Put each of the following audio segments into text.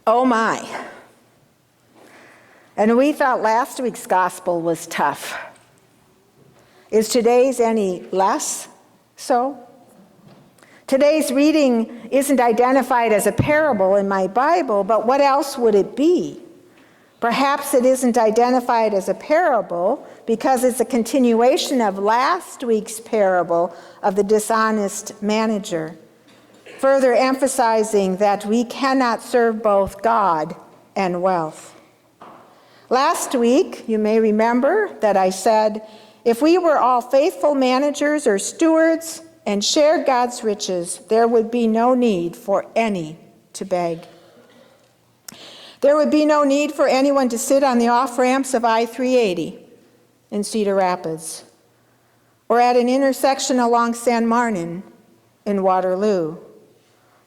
Oh my. And we thought last week's gospel was tough. Is today's any less so? Today's reading isn't identified as a parable in my Bible, but what else would it be? Perhaps it isn't identified as a parable because it's a continuation of last week's parable of the dishonest manager, further emphasizing that we cannot serve both God and wealth. Last week, you may remember that I said, if we were all faithful managers or stewards and shared God's riches, there would be no need for any to beg. There would be no need for anyone to sit on the off-ramps of I-380 in Cedar Rapids, or at an intersection along San Martin in Waterloo,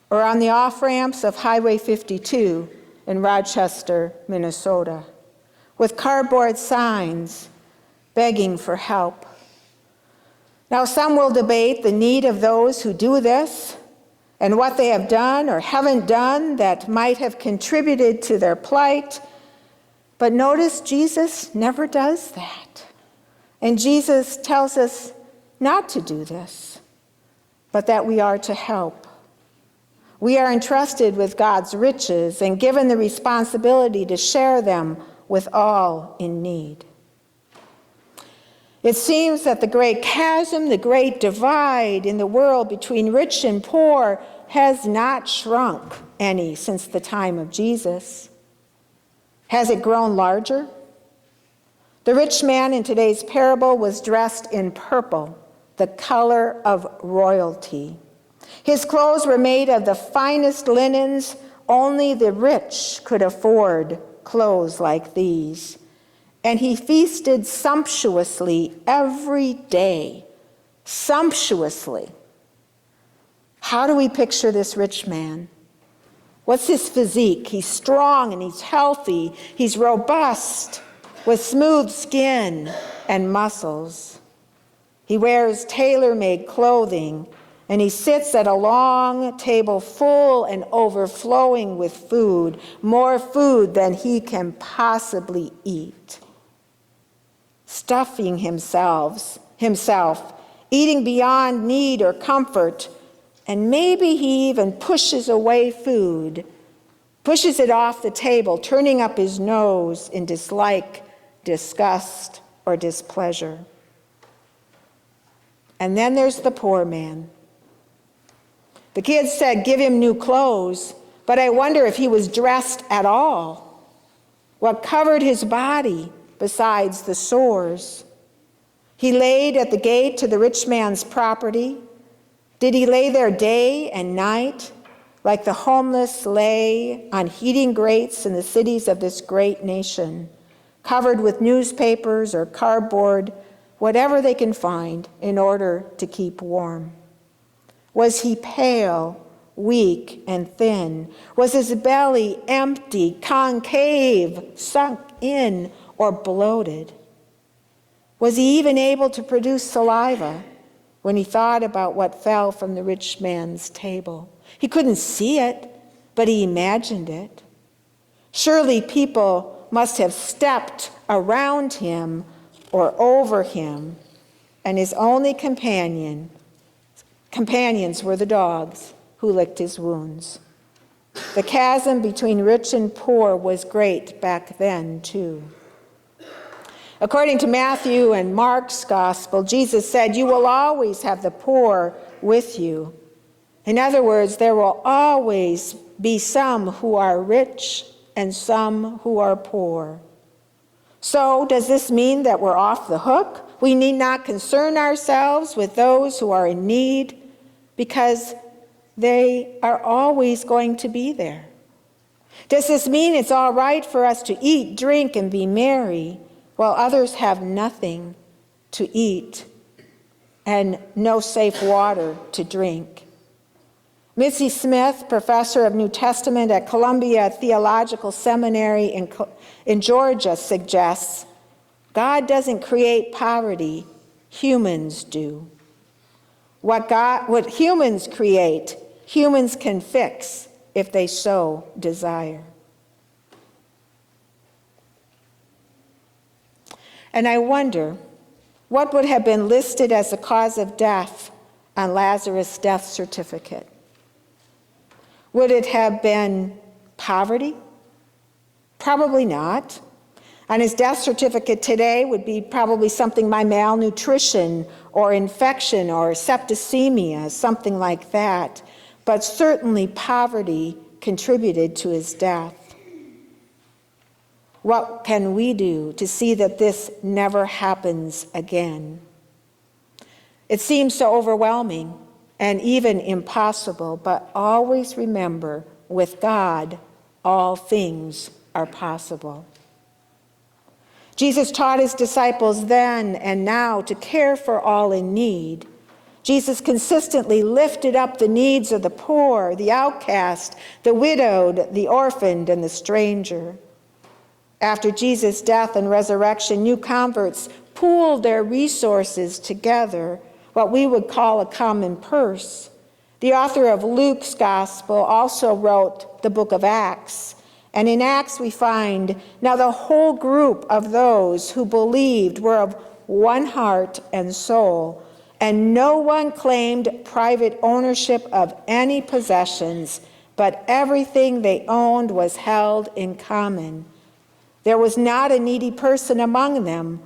or on the off-ramps of Highway 52 in Rochester, Minnesota, with cardboard signs begging for help. Now, some will debate the need of those who do this and what they have done or haven't done that might have contributed to their plight. But notice Jesus never does that. And Jesus tells us not to do this, but that we are to help. We are entrusted with God's riches and given the responsibility to share them with all in need. It seems that the great chasm, the great divide in the world between rich and poor has not shrunk any since the time of Jesus. Has it grown larger? The rich man in today's parable was dressed in purple, the color of royalty. His clothes were made of the finest linens. Only the rich could afford clothes like these. And he feasted sumptuously every day. Sumptuously. How do we picture this rich man? What's his physique? He's strong and he's healthy. He's robust with smooth skin and muscles. He wears tailor-made clothing, and he sits at a long table full and overflowing with food, more food than he can possibly eat. Stuffing himself, eating beyond need or comfort, and maybe he even pushes away food, pushes it off the table, turning up his nose in dislike, disgust, or displeasure. And then there's the poor man. The kids said, give him new clothes, but I wonder if he was dressed at all. What covered his body besides the sores? He laid at the gate to the rich man's property. Did he lay there day and night, like the homeless lay on heating grates in the cities of this great nation, covered with newspapers or cardboard, whatever they can find in order to keep warm? Was he pale, weak, and thin? Was his belly empty, concave, sunk in, or bloated? Was he even able to produce saliva when he thought about what fell from the rich man's table? He couldn't see it, but he imagined it. Surely people must have stepped around him or over him, and his only companions were the dogs who licked his wounds. The chasm between rich and poor was great back then, too. According to Matthew and Mark's gospel, Jesus said, you will always have the poor with you. In other words, there will always be some who are rich and some who are poor. So does this mean that we're off the hook? We need not concern ourselves with those who are in need because they are always going to be there. Does this mean it's all right for us to eat, drink, and be merry while others have nothing to eat and no safe water to drink? Mitzi Smith, professor of New Testament at Columbia Theological Seminary in Georgia, suggests God doesn't create poverty, humans do. What humans create, humans can fix if they so desire. And I wonder, what would have been listed as the cause of death on Lazarus' death certificate? Would it have been poverty? Probably not. On his death certificate today would be probably something like malnutrition or infection or septicemia, something like that. But certainly poverty contributed to his death. What can we do to see that this never happens again? It seems so overwhelming and even impossible, but always remember, with God, all things are possible. Jesus taught his disciples then and now to care for all in need. Jesus consistently lifted up the needs of the poor, the outcast, the widowed, the orphaned, and the stranger. After Jesus' death and resurrection, new converts pooled their resources together, what we would call a common purse. The author of Luke's gospel also wrote the book of Acts. And in Acts we find, now the whole group of those who believed were of one heart and soul, and no one claimed private ownership of any possessions, but everything they owned was held in common. There was not a needy person among them,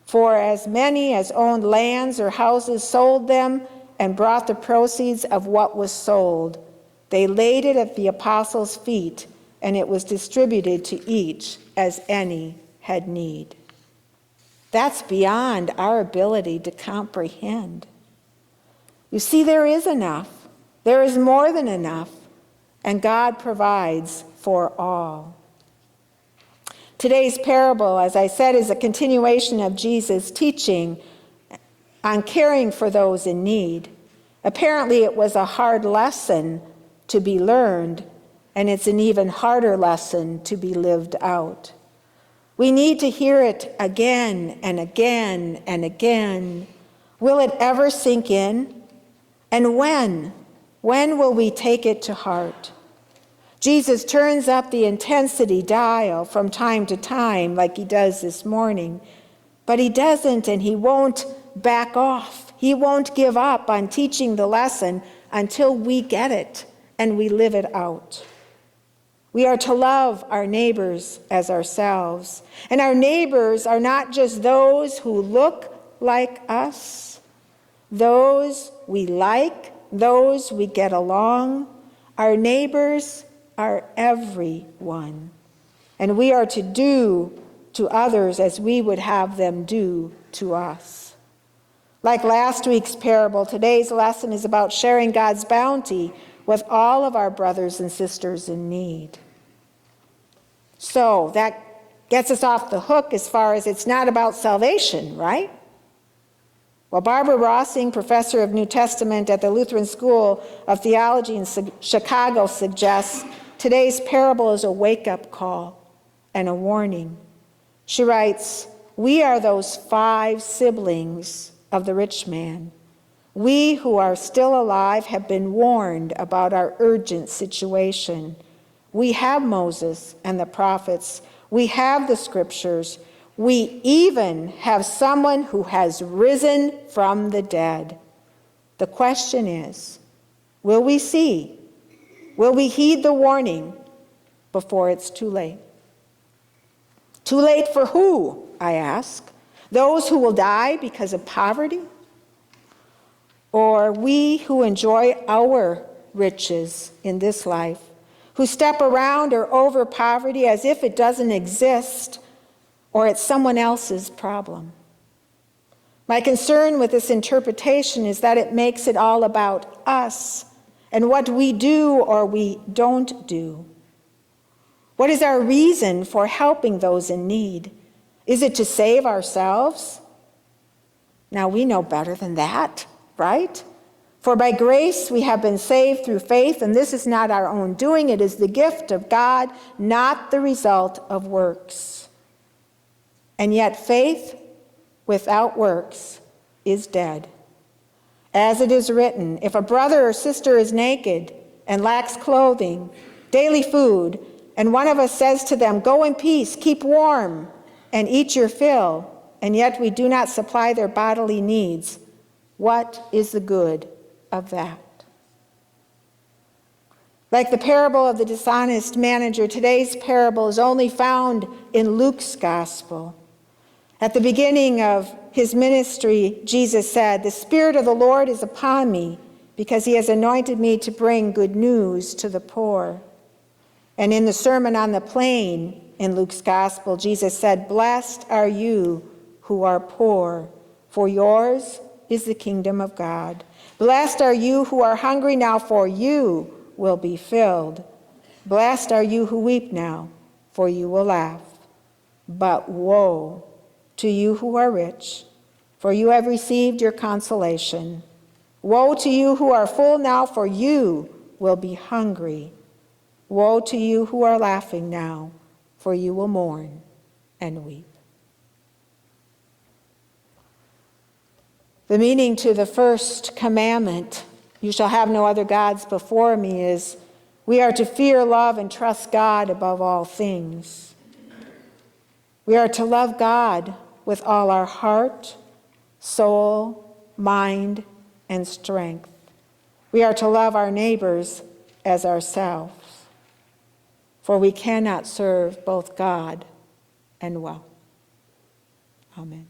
for as many as owned lands or houses sold them and brought the proceeds of what was sold. They laid it at the apostles' feet, and it was distributed to each as any had need. That's beyond our ability to comprehend. You see, there is enough. There is more than enough, and God provides for all. Today's parable, as I said, is a continuation of Jesus' teaching on caring for those in need. Apparently, it was a hard lesson to be learned, and it's an even harder lesson to be lived out. We need to hear it again and again and again. Will it ever sink in? And when? When will we take it to heart? Jesus turns up the intensity dial from time to time, like he does this morning, but he doesn't, and he won't back off. He won't give up on teaching the lesson until we get it and we live it out. We are to love our neighbors as ourselves, and our neighbors are not just those who look like us, those we like, those we get along. Our neighbors are everyone, and we are to do to others as we would have them do to us. Like last week's parable, today's lesson is about sharing God's bounty with all of our brothers and sisters in need. So that gets us off the hook as far as it's not about salvation, right? Well, Barbara Rossing, professor of New Testament at the Lutheran School of Theology in Chicago, suggests today's parable is a wake-up call and a warning. She writes, "We are those 5 siblings of the rich man. We who are still alive have been warned about our urgent situation. We have Moses and the prophets. We have the scriptures. We even have someone who has risen from the dead. The question is, will we see? Will we heed the warning before it's too late?" Too late for who, I ask? Those who will die because of poverty? Or we who enjoy our riches in this life, who step around or over poverty as if it doesn't exist or it's someone else's problem? My concern with this interpretation is that it makes it all about us and what we do or we don't do. What is our reason for helping those in need? Is it to save ourselves? Now we know better than that, right? For by grace we have been saved through faith, and this is not our own doing. It is the gift of God, not the result of works. And yet faith without works is dead. As it is written, if a brother or sister is naked and lacks clothing, daily food, and one of us says to them, "Go in peace, keep warm, and eat your fill," and yet we do not supply their bodily needs. What is the good of that? Like the parable of the dishonest manager, today's parable is only found in Luke's gospel. At the beginning of his ministry, Jesus said, "The Spirit of the Lord is upon me, because he has anointed me to bring good news to the poor." And in the Sermon on the Plain in Luke's gospel, Jesus said, "Blessed are you who are poor, for yours is the kingdom of God. Blessed are you who are hungry now, for you will be filled. Blessed are you who weep now, for you will laugh. But woe to you who are rich, for you have received your consolation. Woe to you who are full now, for you will be hungry. Woe to you who are laughing now, for you will mourn and weep." The meaning to the first commandment, "You shall have no other gods before me," is we are to fear, love, and trust God above all things. We are to love God with all our heart, soul, mind, and strength. We are to love our neighbors as ourselves, for we cannot serve both God and wealth. Amen.